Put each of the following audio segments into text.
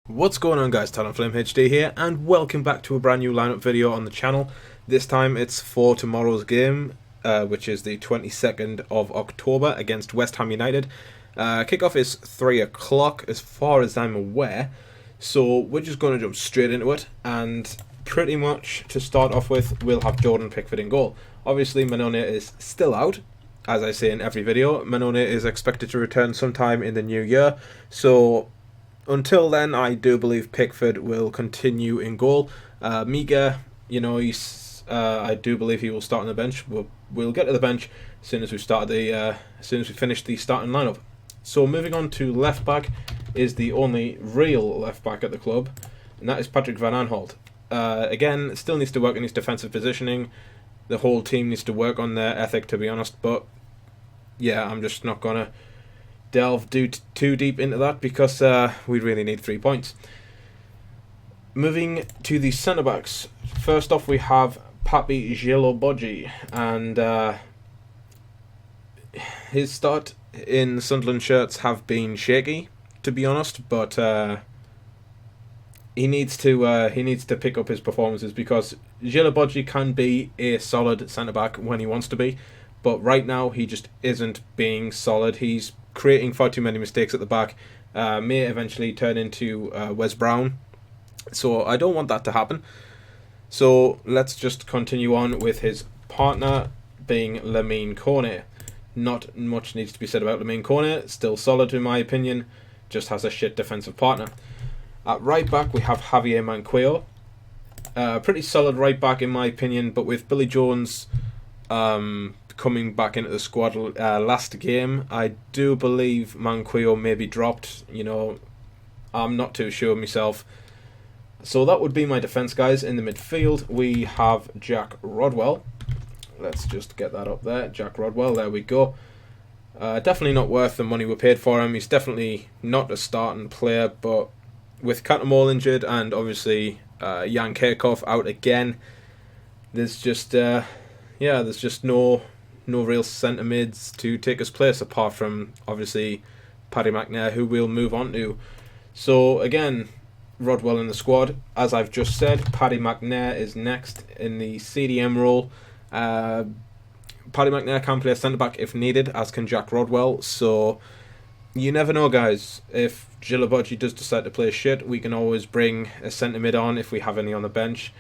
What's going on, guys? Talonflame HD here, and welcome back to a brand new lineup video on the channel. This time it's for tomorrow's game, which is the 22nd of October against West Ham United. Kickoff is 3 o'clock as far as I'm aware, so we're just going to jump straight into it. And pretty much to start off with, we'll have Jordan Pickford in goal. Obviously Manone is still out, as I say in every video. Manone is expected to return sometime in the new year, so until then, I do believe Pickford will continue in goal. Miga, I do believe he will start on the bench. We'll get to the bench as soon as we finish the starting lineup. So moving on to left back is the only real left back at the club, and that is Patrick Van Aanholt. Again, still needs to work on his defensive positioning. The whole team needs to work on their ethic, to be honest. But yeah, I'm just not gonna delve too deep into that because we really need 3 points. Moving to the centre backs, first off we have Papi Djilobodji, and his start in Sunderland shirts have been shaky, to be honest, but he needs to pick up his performances, because Djilobodji can be a solid centre back when he wants to be, but right now he just isn't being solid. He's creating far too many mistakes at the back, may eventually turn into Wes Brown, so I don't want that to happen. So let's just continue on with his partner being Lamine Kone. Not much needs to be said about Lamine Kone, still solid in my opinion, just has a shit defensive partner. At right back we have Javier Manquillo, pretty solid right back in my opinion, but with Billy Jones coming back into the squad last game, I do believe Manquillo may be dropped. I'm not too sure myself. So that would be my defence, guys. In the midfield, we have Jack Rodwell. Let's just get that up there. Jack Rodwell, there we go. Definitely not worth the money we paid for him. He's definitely not a starting player, but with Catamol injured and obviously Jan Kerkhoff out again, there's just no real centre mids to take his place, apart from obviously Paddy McNair, who we'll move on to. So again, Rodwell in the squad. As I've just said, Paddy McNair is next in the CDM role. Paddy McNair can play centre back if needed, as can Jack Rodwell. So you never know, guys. If Djilobodji does decide to play shit, we can always bring a centre mid on if we have any on the bench,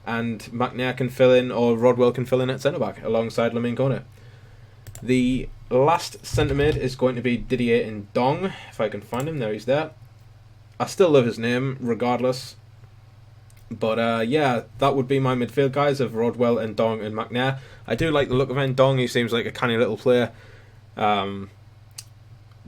and McNair can fill in, or Rodwell can fill in at centre back alongside Lamine Kone. The last centre mid is going to be Didier Ndong, if I can find him. There, he's there. I still love his name regardless, but yeah, that would be my midfield, guys, of Rodwell, Ndong and McNair. I do like the look of Ndong. He seems like a canny little player.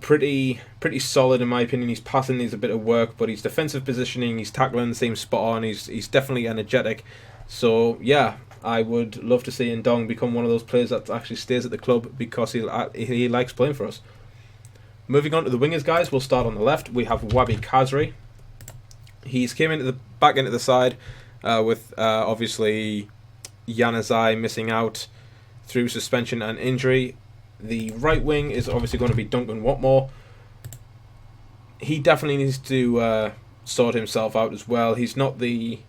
Pretty solid in my opinion. His passing needs a bit of work, but his defensive positioning, his tackling seems spot on. He's definitely energetic. So yeah, I would love to see Ndong become one of those players that actually stays at the club, because he likes playing for us. Moving on to the wingers, guys, we'll start on the left. We have Wabi Kazri. He's came back into the side with obviously Januzaj missing out through suspension and injury. The right wing is obviously going to be Duncan Watmore. He definitely needs to sort himself out as well. He's not the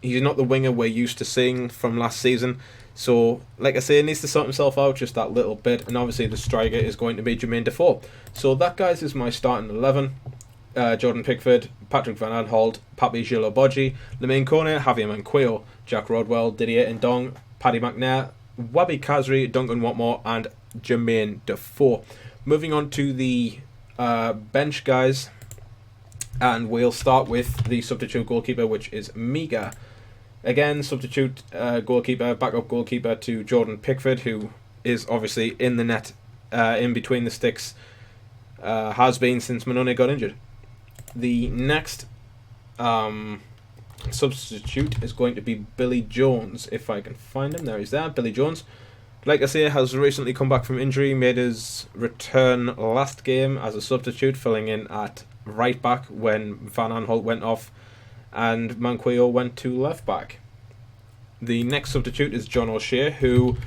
winger we're used to seeing from last season. So, like I say, he needs to sort himself out just that little bit. And obviously the striker is going to be Jermaine Defoe. So that, guys, is my starting 11. Jordan Pickford, Patrick Van Aanholt, Papi Djilobodji, Lamine Kone, Javier Manquillo, Jack Rodwell, Didier Ndong, Paddy McNair, Wabi Kazri, Duncan Watmore, and Jermaine Defoe. Moving on to the bench, guys, and we'll start with the substitute goalkeeper, which is Miga. Again, substitute goalkeeper, backup goalkeeper to Jordan Pickford, who is obviously in the net, in between the sticks, has been since Manone got injured. The next substitute is going to be Billy Jones, if I can find him. There he's there, Billy Jones. Like I say, has recently come back from injury, made his return last game as a substitute, filling in at right back when Van Aanholt went off and Manquillo went to left back. The next substitute is John O'Shea, who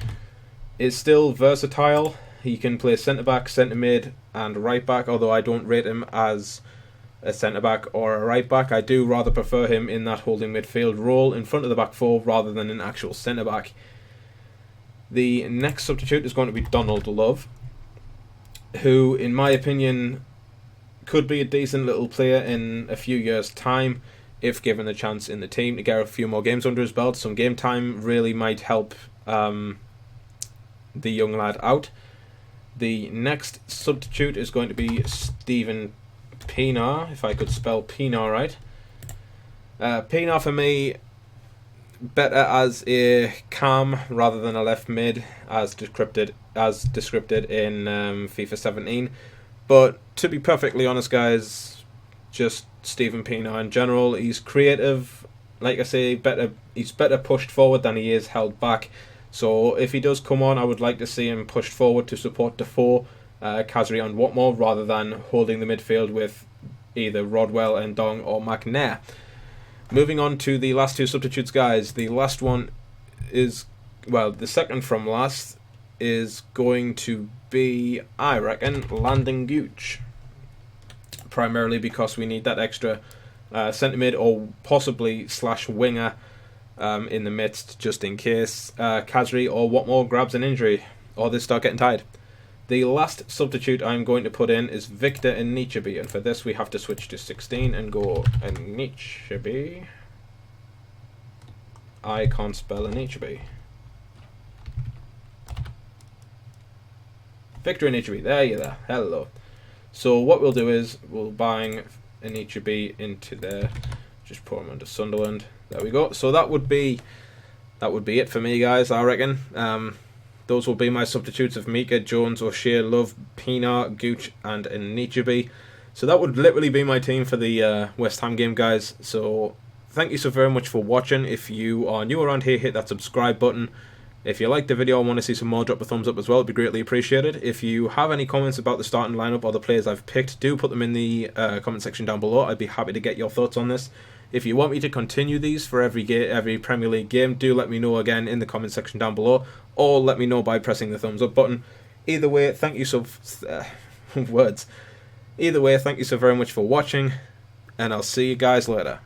is still versatile. He can play centre back, centre mid, and right back. Although I don't rate him as a centre-back or a right-back. I do rather prefer him in that holding midfield role in front of the back four rather than an actual centre-back. The next substitute is going to be Donald Love, who, in my opinion, could be a decent little player in a few years' time if given the chance in the team to get a few more games under his belt. Some game time really might help the young lad out. The next substitute is going to be Steven Pienaar, if I could spell Pienaar right. Pienaar for me, better as a cam rather than a left mid, as described in FIFA 17. But to be perfectly honest, guys, just Steven Pienaar in general, he's creative. Like I say, he's better pushed forward than he is held back. So if he does come on, I would like to see him pushed forward to support Defoe, Khazri and Watmore, rather than holding the midfield with either Rodwell, Ndong or McNair. Moving on to the last two substitutes, guys. The last one is, well, the second from last is going to be, I reckon, Landon Gooch. Primarily because we need that extra centre mid or possibly / winger in the midst, just in case Khazri or Watmore grabs an injury or they start getting tired. The last substitute I'm going to put in is Victor Anichebe, and for this we have to switch to 16 and go Anichebe. I can't spell Anichebe. Victor Anichebe, there you are. Hello. So what we'll do is we'll bang Anichebe into there. Just put him under Sunderland. There we go. So that would be it for me, guys, I reckon. Those will be my substitutes of Mika, Jones, O'Shea, Love, Pienaar, Gooch and Anichebe. So that would literally be my team for the West Ham game, guys. So thank you so very much for watching. If you are new around here, hit that subscribe button. If you like the video and want to see some more, drop a thumbs up as well. It'd be greatly appreciated. If you have any comments about the starting lineup or the players I've picked, do put them in the comment section down below. I'd be happy to get your thoughts on this. If you want me to continue these for every Premier League game, do let me know again in the comment section down below, or let me know by pressing the thumbs up button. Either way, thank you so words. Either way, thank you so very much for watching, and I'll see you guys later.